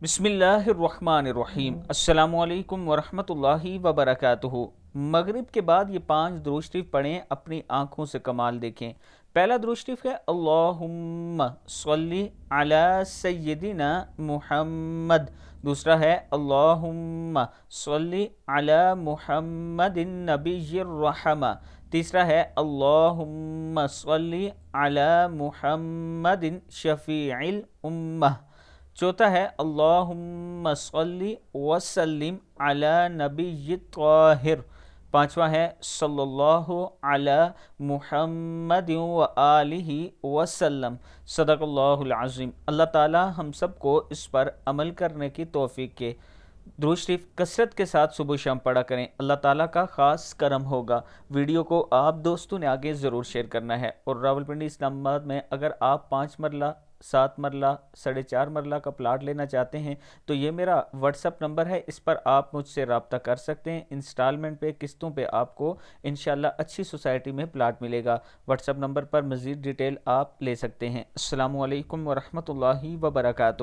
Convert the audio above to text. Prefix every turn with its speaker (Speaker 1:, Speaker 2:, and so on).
Speaker 1: بسم اللہ الرحمن الرحیم۔ السلام علیکم ورحمۃ اللہ وبرکاتہ۔ مغرب کے بعد یہ 5 درود شریف پڑھیں، اپنی آنکھوں سے کمال دیکھیں۔ پہلا درود شریف ہے اللہم صلی علی سیدنا محمد۔ دوسرا ہے اللہم صلی علی محمد النبی الرحمہ۔ تیسرا ہے اللہم صلی علی محمد شفیع الامہ۔ چوتھا ہے اللہم صلی وسلم علی نبی طاہر۔ پانچواں ہے صلی اللہ علی محمد وآلہ وسلم۔ صدق اللہ العظیم۔ اللہ تعالی ہم سب کو اس پر عمل کرنے کی توفیق کے۔ درود شریف کثرت کے ساتھ صبح شام پڑھا کریں، اللہ تعالیٰ کا خاص کرم ہوگا۔ ویڈیو کو آپ دوستوں نے آگے ضرور شیئر کرنا ہے، اور راولپنڈی اسلام آباد میں اگر آپ 5 مرلہ 7 مرلہ 4.5 مرلہ کا پلاٹ لینا چاہتے ہیں تو یہ میرا واٹس اپ نمبر ہے، اس پر آپ مجھ سے رابطہ کر سکتے ہیں۔ انسٹالمنٹ پہ، قسطوں پہ آپ کو انشاءاللہ اچھی سوسائٹی میں پلاٹ ملے گا۔ واٹس اپ نمبر پر مزید ڈیٹیل آپ لے سکتے ہیں۔ السلام علیکم ورحمۃ اللہ وبرکاتہ۔